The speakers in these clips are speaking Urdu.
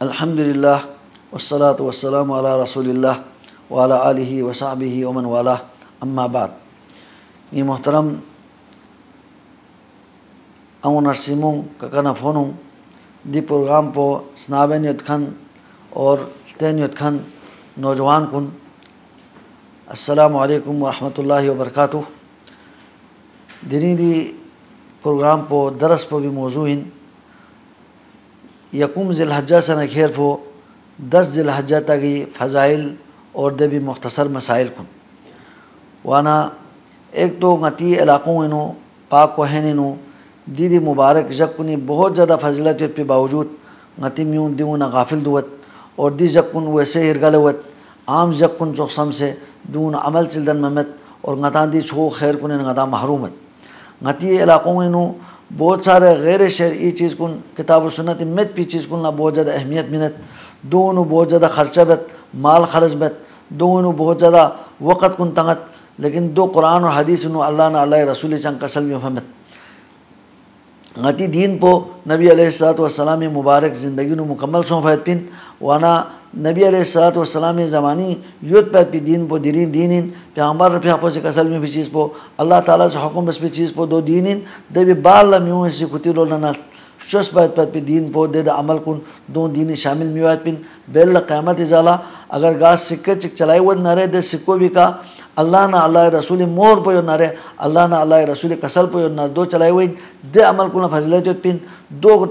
الحمدللہ والصلاة والسلام علی رسول اللہ وعلی آلہ وصحبہ ومن والہ اما بعد. یہ محترم امون ارسیموں ککنا فونوں دی پروگرام پو سنابین یدکھن اور تین یدکھن نوجوان کن السلام علیکم ورحمۃ اللہ وبرکاتہ. دینی دی پروگرام پو درس پو بھی موضوع ہیں یکم ذی الحجہ سنہ خیر پو 10 ذی الحجہ تاگی فضائل اور دے بھی مختصر مسائل کن وانا ایک تو غتی علاقوں انو پاک کو ہینو دیدی مبارک جب کنی بہت زیادہ فضیلتیت پہ باوجود غتی میون دیونا غافل دوت اور دی جب کن ویسے ہرگلوت عام جب کن چوخسم سے دون عمل چلدن ممت اور غتان دی چھو خیر کن غتا محرومت. غتی علاقوں انو بہت سارے غیر شرعی چیز کن کتاب و سنت مت پی چیز کن نا بہت زیادہ اہمیت منت دونوں بہت زیادہ خرچہ بت مال خرچ بت دونوں بہت زیادہ وقت کن تنگت لیکن دو قرآن اور حدیث انو اللہ نا اللہ رسول چنگ کسل میں فہمت. غتی دین پو نبی علیہ السلام مبارک زندگی نو مکمل سونفیت پین وانا نبی علیہ السلام زمانی یوت پہ پی دین پو دیرین دینین پیغمبر رفیع پو سے کسل میں بھی چیز پو اللہ تعالیٰ سے حکم بس پہ چیز پو دو دینین دے بھی بار لمیوں اسی کتی رولنا شوس پہ پی دین پو دے دا عمل کن دو دینی شامل میوات پین بیل قیامت ازالا اگر گاس سکے چک چلائی ود نرے دے سکو بھی کا اللہ نا اللہ رسول مہر پو نرے اللہ نا اللہ رسول کسل پو نر دو چلائی ود دے عمل کن فضلیت پین دو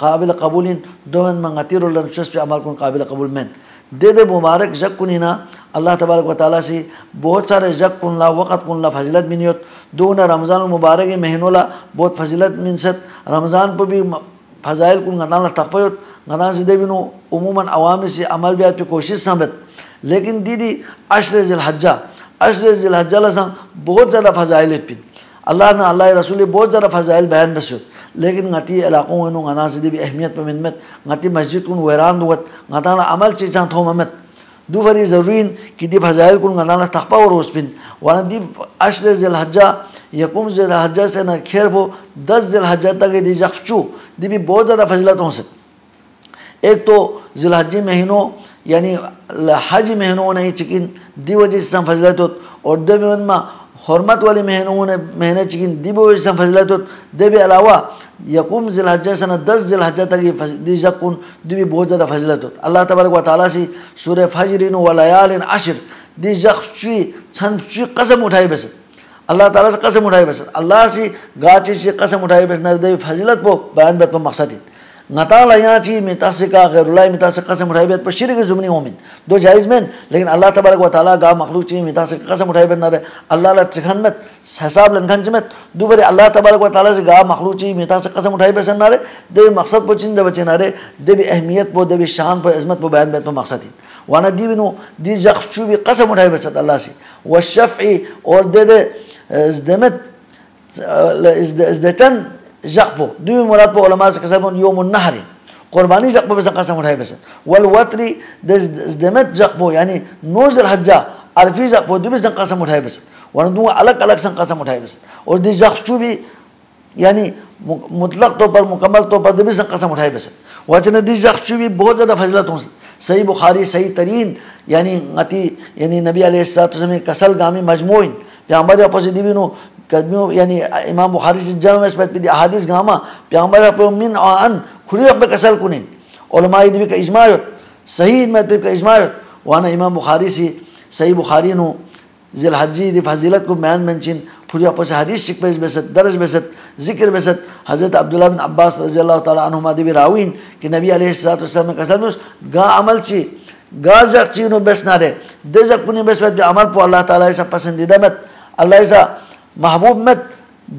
قابل قبولین دو من غتی رولن شوس پہ عمل کن قابل قبول من دے مبارک جگ کنینا اللہ تبارک و تعالیٰ سے بہت سارے جگ کن لا وقت کن لا فضیلت منیت دونا رمضان المبارک مہینوں لا بہت فضیلت منست رمضان پہ بھی فضائل کن غتان لا تقویت غتان سے دے بینو عموماً عوامی سے عمل بیات پہ کوشش سمت لیکن دیدی عشر ذی الحجہ لسان بہت زیادہ فضائلت پین اللہ نا اللہ رسول بہت زیادہ فضائل بیان رسول لیکن غتی علاقوں انو غتان سے دے بھی اہمیت پہ منمت غتی مسجد کن ویران دوت غتان عمل چیزان تھو ممت دو بری ضرورین کہ دی فضائل کن غتان تخپا و روز پین وانا دی عشر ذی الحجہ یکم ذی الحجہ سے نہ کھیر پو 10 ذی الحجہ تک دی جخچو دی بھی بہت زیادہ فضلت ہوں سکت. ایک تو ذی الحجی مہینوں یعنی حج مہینوں نہیں چکن دی وجہ سے سم فضلت ہوت اور دے بھی منما حرمت والی مہینے چکن دی بھی وجہ سے سم فضلت ہوت دے بھی علاوہ یکم ذی الحجہ سے نہ 10 ذی الحجہ تک دی جخن دی بھی بہت زیادہ فضلت ہوت. اللہ تبارک و تعالیٰ سے سورہ فجر و لیال عشر دی جخچی چھن چی قسم اٹھائی بسد اللہ تعالیٰ سے قسم اٹھائی بسد اللہ سے گاچی سے قسم اٹھائی بسد نہ دے فضلت پو بیان بیت پو مقصد ہے غتالا یہاں چی متاسکا غیر اللہ متاسک قسم اٹھائی بیت پر شرک زمنی ہومن دو جائز من لیکن اللہ تبارک و تعالیٰ گاہ مخلوق چی متاسک قسم اٹھائی بیت نہ رہے اللہ اللہ ترکھن مت حساب لنکھن چمت دو بری اللہ تبارک و تعالیٰ سے گاہ مخلوق چی متاسک قسم اٹھائی بیت نہ رہے دے مقصد پو چند بچے نہ رہے دے بھی اہمیت پو دے بھی شان پو عظمت پو بیان بیت پو مقصد ہے وانا دی بینو دی جخشو بھی قسم اٹھائی بیت اللہ سے والشفعی اور دے ازدتن جقبو دوی مراد پو علماء سے قسم یوم النحر قربانی جقبو بس قسم اٹھائی بس والوطری ازدمت جقبو یعنی 9 ذی الحجہ عرفی جقبو دوی بس قسم اٹھائی بس ورنہ دو الگ الگ سن قسم اٹھائی بس اور دی جخشو بھی یعنی مطلق طور پر مکمل طور پر دوی بس قسم اٹھائی بس وچنہ دی جخشو بھی بہت زیادہ فضلت ہوں صحیح بخاری صحیح ترین یعنی غتی یعنی نبی علیہ السلام کسل گامی مجموعین پیغمبر اپوسی دی بینو قدمیوں یعنی امام بخاری سے جمع اس پہ احادیث گاما پیغمبر اپو من آن کھلی اپنے کسل کنین علماء دی کا اجماعیت صحیح میں پہ کا اجماعیت وانا امام بخاری سے صحیح بخاری نو ذی الحجی دی فضیلت کو بیان منچین کھلی اپو سے حدیث شک پیش بست درج بست ذکر بست حضرت عبداللہ بن عباس رضی اللہ تعالیٰ عنہما دی بھی راوین کہ نبی علیہ السلام میں کسل نوس گا عمل چی گا جگ چینو بس نہ رہے دے جگ کنی بس پہ عمل پو اللہ تعالیٰ ایسا پسندیدہ مت اللہ ایسا محبوب مت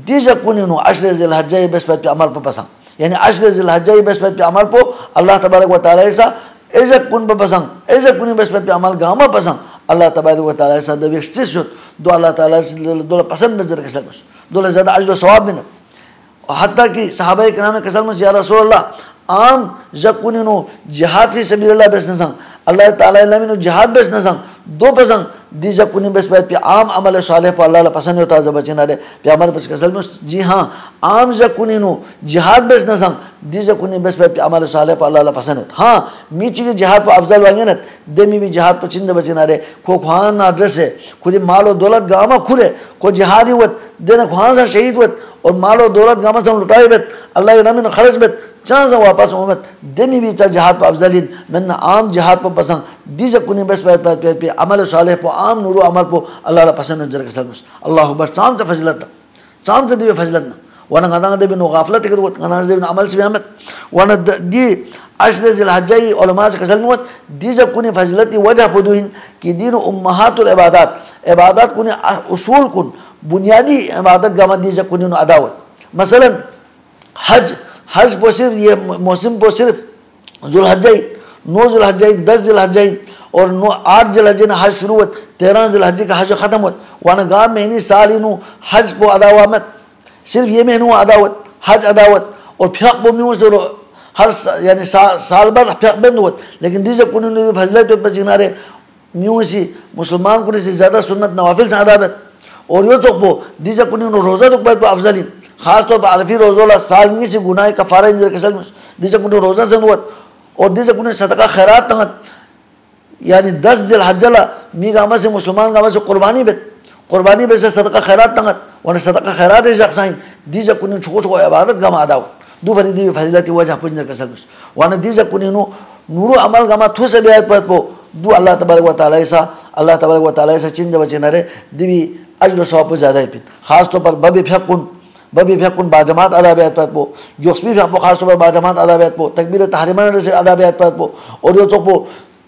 دی جگ کنی نو عشر ذی الحجہ بس پہ عمل پو پسند یعنی عشر ذی الحجہ بس پہ عمل پو اللہ تبارک و تعالیٰ ایسا ایزک کن پہ پسند ایزک کنی بس پہ عمل گاما پسند اللہ تبارک و تعالیٰ ایسا دو ایکسٹیس شد دو اللہ تعالیٰ دو پسند نظر کسل مس دو زیادہ عجر و ثواب منت حتیٰ کہ صحابہ کرام کسل مس یا رسول اللہ عام جگ کنی نو جہاد فی سبیل اللہ بس نسنگ اللہ تعالیٰ علمی نو جہاد بس نسنگ دو پسند دیجا کنی بس باید پی عام عمل صالح پا اللہ پسند ہوتا ہے بچینا رے پی عمل بس کسل میں جی ہاں عام جا کنی نو جہاد بس نسان دیجا کنی بس باید پی عمل صالح پا اللہ پسند ہوتا ہاں میچی کے جہاد پا افضل وانگینت دیمی بھی جہاد پا چند بچینا رے کو خوان آڈرس ہے کھوڑی مال و دولت گاما کھولے کو جہادی وقت دینا خوان سا شہید وقت اور مال و دولت گاما سا لٹائی بیت اللہ کے نامی خرچ بیت چاہاں سے واپس اومت دیمی بھی چاہ جہاد پا افضلین من عام جہاد پا پسند دیجا کنی بس پہ عمل صالح پا عام نورو عمل پا اللہ پسند جرک سلمس اللہ اکبر چاہم سے فضلت چاہم سے دیوی فضلت وانا غدان دے بنو غافلت کے دوت غدان دے بنو عمل سے بیامت وانا دی عشر ذی الحجائی علماء سے کسل موت دیجا کنی فضلتی وجہ پدوہن کی دین امہات العبادات عبادات کنی اصول کن بنیادی عبادت گامت دیجا کنی نو عداوت مثلا حج پو صرف یہ موسم پو صرف ذو الحجائی 9 ذو الحجائی 10 ذو الحجائی اور 8 ذو الحجائی نا حج شروع ہوت 13 ذو الحجائی کا حج ختم ہوت وانا گام مہینی سالی نو حج پو عداوامت صرف یہ مہینو عداوت حج عداوت اور پھیق پو میوں سے ہر یعنی سال بھر پھیق بند ہوت لیکن دیجا کنی نو فضلت ہوت بچینا رے میوں سی مسلمان کنی سے زیادہ سنت نوافل سے عدابت اور یہ چوک پو دیجا کنی نو روزہ تک باید پو افضلین خاص طور پر عرفی روزولا سالنگی سے گناہ کفارہ انجر کسل دیجا کنی روزہ سے نوت اور دیجا کنی صدقہ خیرات تنگت یعنی 10 ذی الحجہ می گاما سے مسلمان گاما سے قربانی بیت سے صدقہ خیرات تنگت ورنہ صدقہ خیرات شخصائیں دیجا کنی چھوٹو عبادت گاما عداوت دو بھری دیوی فضلتی وجہ پنجر کسل ورنہ دیجا کنی نورو عمل گاما تھو سے بیعت پت پو دو اللہ تبارک و تعالی سا چند بچے نرے دیوی اجر و ثواب زیادہ ہے پھر خاص طور پر ببی پھیقن باجماعت ادا بیعت پت پو یوسفی پھیق پو خاص طور پر باجماعت ادا بیعت پو تکبیر تحریمان سے ادا بیعت پت پو اور یہ چوک پو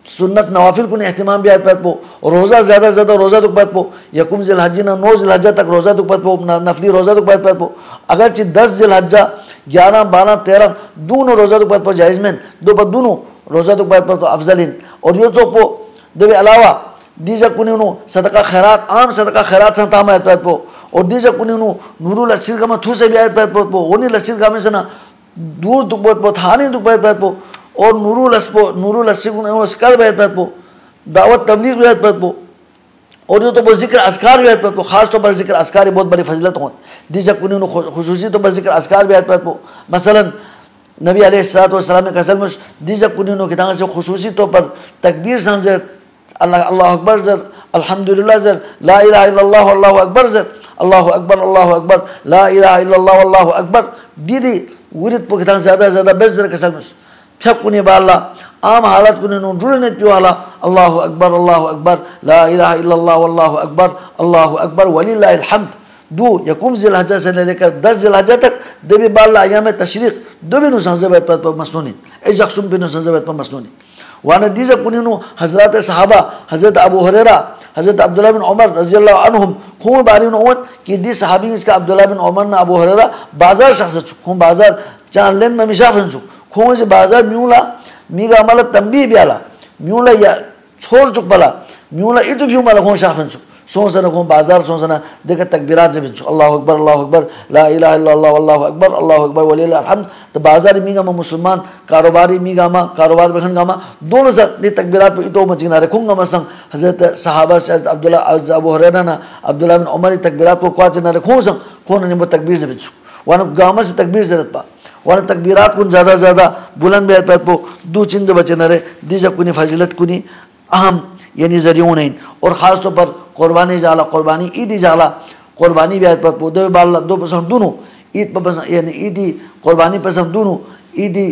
سنت نوافل کن اہتمام بیعت پت پو روزہ زیادہ روزہ تک پت پو یکم ذی الحجہ 9 ذی الحجہ تک روزہ تک پت پو نفلی روزہ تک پت پو اگرچہ 10 ذی الحجہ 11 12 13 دونوں روزہ تک پت پو جائز میں دو پر دونوں روزہ تک پت پو افضلین اور یہ چوک پو دو علاوہ دیجا کنی نو صدقہ خیرات عام صدقہ خیرات سے تام آیت پت پو اور دیجا کنی نو نورو لسیر گاما تھو سے بھی آیت پت پو غنی لسیر گاما سے نا دور تک پت پو تھانی تک پت پو اور نورو لسیر گاما سکر بھی آیت پت پو دعوت تبلیغ بھی آیت پت پو اور یہ تو بہت ذکر اذکار بھی آیت پت پو خاص طور پر ذکر اذکار بہت بڑی فضلت ہوں دیجا کنی نو خصوصی طور پر ذکر اذکار بھی آیت پت پو مثلا نبی علیہ السلام نے کہا مش دیجا کنی نو کتانا سے خصوصی طور پر تکبیر سانزر اللہ اکبر زر الحمدللہ زر لا الہ الا اللہ اللہ اکبر زر اللہ اکبر لا الہ الا اللہ اللہ اکبر دیدی ورد پو کتان زیادہ بیس زر کسل مش پھیق کنی با اللہ عام حالت کنی نو جلنیت پیو اللہ اکبر لا الہ الا اللہ اللہ اکبر وللہ الحمد دو یکم ذی الحجہ سے لے کر 10 ذی الحجہ تک دبی با اللہ ایام تشریق دو بھی نو سانزر بیت پر مسنونی ایجاک سن بھی نو سانزر بیت پر مسنونی وانا دیزا کنی نو حضرات صحابہ حضرت ابو حریرہ حضرت عبداللہ بن عمر رضی اللہ عنہم خون باری نوت کہ دی صحابی اس کا عبداللہ بن عمر نا ابو حریرہ بازار شخص چک خون بازار چان لین میں مشافن چک خون سے بازار میولا میگا عمل تنبیہ بیالا میولا یا چھوڑ چک بلا میولا ایتو بھی عمل خون شافن چک سون سنہ خون بازار سون سنہ دیکھا تکبیرات سے بچو اللہ اکبر لا الہ الا اللہ اللہ اکبر وللہ الحمد تو بازاری میگا ما مسلمان کاروباری میگا ما کاروبار بکھن گا ما دونوں سے دی تکبیرات پہ اتو مچگنا رکھوں گا مثلا حضرت صحابہ سے حضرت عبداللہ ابو حریرہ نا عبداللہ بن عمر تکبیرات کو کواچنا رکھوں سن کون نمو تکبیر سے بچو وانا گاما سے تکبیر زیادت پا وانا تکبیرات کن زیادہ بلند بیت پیت پو دو چند بچنا رہے دیجا کنی فضلت کنی اہم یعنی ذریعوں نہیں اور خاص طور پر قربانی جالا قربانی عیدی جالا قربانی بھی آیت پر پو دو بالا دو پسند دونوں عید پر پسند یعنی عیدی قربانی پسند دونوں عیدی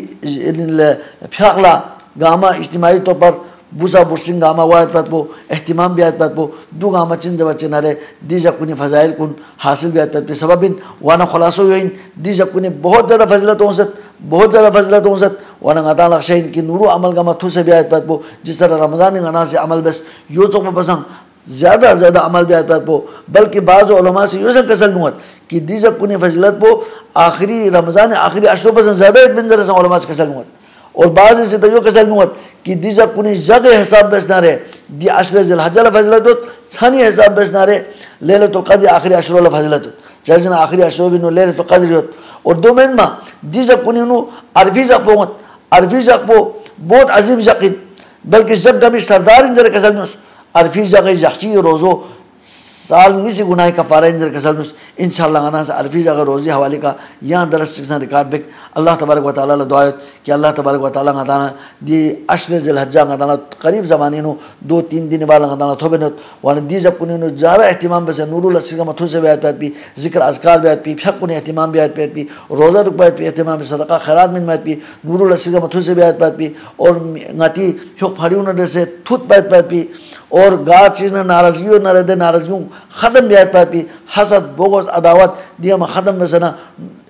پھیاقلا گاما اجتماعی طور پر بوسا برسنگ گاما وایت پر پو اہتمام بھی آیت پر پو دو گاما چند بچے نہ رہے دیجا کنی فضائل کن حاصل بھی آیت پر پی سبب وانا خلاصو ہوئین دیجا کنی بہت زیادہ فضلت ہوں ست وانا غطا لخشین کی نورو عمل گاما تھو سے بھی آیت پر پو جس طرح رمضان غنا سے عمل بس یو چوک میں پسند زیادہ عمل بھی آیت پر پو بلکہ بعض علماء سے یو سن کسل نوت کہ دیجا کنی فضلت پو آخری رمضان آخری عشروں پسند زیادہ اتبنزر سے علماء سے کسل نوت اور بعض سے تیو کسل نوت کہ دیجا کنی جگہ حساب بس نہ رہے دی عشر ذی الحجہ لفضلت ہوت ثانی حساب بس نہ رہے لیلۃ القدر آخری عشروں لفضلت ہوت چاہجنا آخری عشروں بھی نو لیلۃ القدر ہوت اور دو مہین ماں دیجا کنی نو عرفی زق پو عرفی زق پو بہت عظیم یقین بلکہ جب گمی سردار انجر کسل نوس عرفی جگہ یخچی روزو سال نیسی گناہ کفارہ انجر کسل انشاءاللہ غنا سے عرفی جگہ روزی حوالے کا یہاں درس سکسن ریکارڈ بک اللہ تبارک و تعالیٰ دعایت کہ اللہ تبارک و تعالیٰ غدانا دی عشر ذی الحجہ غدانا قریب زمانے نو 2-3 دن بعد غدانا تھوبنت وانا دی جب کنی نو زیادہ اہتمام بسے نور اللہ سکا متھو سے بیعت پیت پی ذکر اذکار بیعت پی پھک کنی اہتمام بیعت پیت پی روزہ دک بیعت پی اہتمام صدقہ خیرات من بیعت پی نور اللہ سکا متھو سے بیعت پیت پی اور ناتی پھک پھڑیوں نے سے تھوت بیعت پیت پی اور گار چیز میں ناراضگیوں نہ رہتے ناراضگیوں ختم بیعت پیت پی حسد بغض عداوت دیا میں ختم بسنا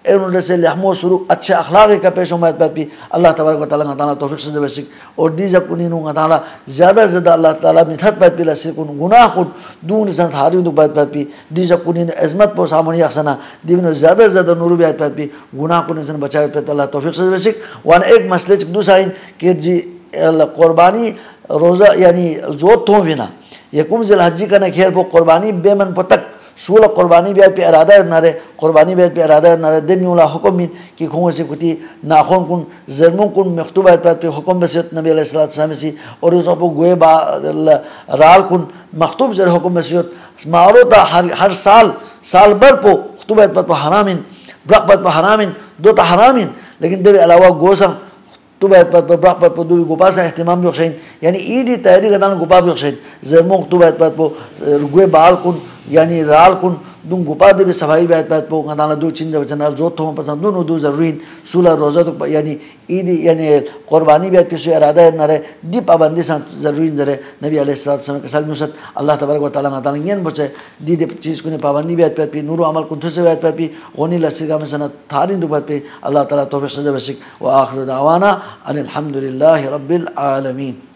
انہوں سے لحم و سلوک اچھے اخلاق کا پیش و میت پی اللہ تبارک و تعالیٰ تعالیٰ توفیق سے بسک اور دیجا کنینوں تعالیٰ زیادہ زیادہ اللہ تعالیٰ متحد پیت پی لسی کن گناہ کن دون سن تھاریوں دو پیت پی دیجا کنین عظمت پو سامنی اخسنا دیونو زیادہ زیادہ نور بیعت پیت پی گناہ کن انسان بچائے پیت اللہ توفیق سے بسک وانا ایک مسئلے چک دوسرا ان کہ جی قربانی روزہ یعنی زود تو بھی نا یکم ذی الحجی کا نہ خیر پو قربانی بے من پو تک سولہ قربانی بیعت پی ارادہ نارے قربانی بیعت پی ارادہ نارے دمی اولا حکم من کی کھونگے سے کتی ناخون کن ظلمون کن مختوب بیعت پی حکم بسیت نبی علیہ السلام سی اور اس وقت گوئے رال کن مختوب زر حکم بسیت معارو تا ہر سال بر پو خطوب بیعت پو حرامین برق بیعت پو حرامین دو تا حرامین لیکن دبی علاوہ گوسا تو بیعت پت پر برق پت پر دوی گوپا سے احتمام بھی اخشین یعنی ایدی تحریق ادانا گوپا بھی اخشین زرمون تو بیعت پت پر گوئے بال کن یعنی رال کن دون گوپا دے بھی صفائی بیعت پت پر ادانا دو چنجا بچنال زود تو ہم پسند دونو دو ضرورین سولہ روزہ تو یعنی ایدی یعنی قربانی بیعت پی سوی ارادہ نارے دی پابندی سان ضرورین ذرے نبی علیہ السلام کے سال نوست اللہ تبارک و تعالیٰ ین بچے دی چیز کنی پابندی بیعت پت پی نور و عمل کن تھو سے بیعت پت پی غنی لسی کا مثلا تھارین دو بیعت پی اللہ تعالیٰ توفیق سجا بسک و آخر دعوانا ان الحمدللہ رب العالمین.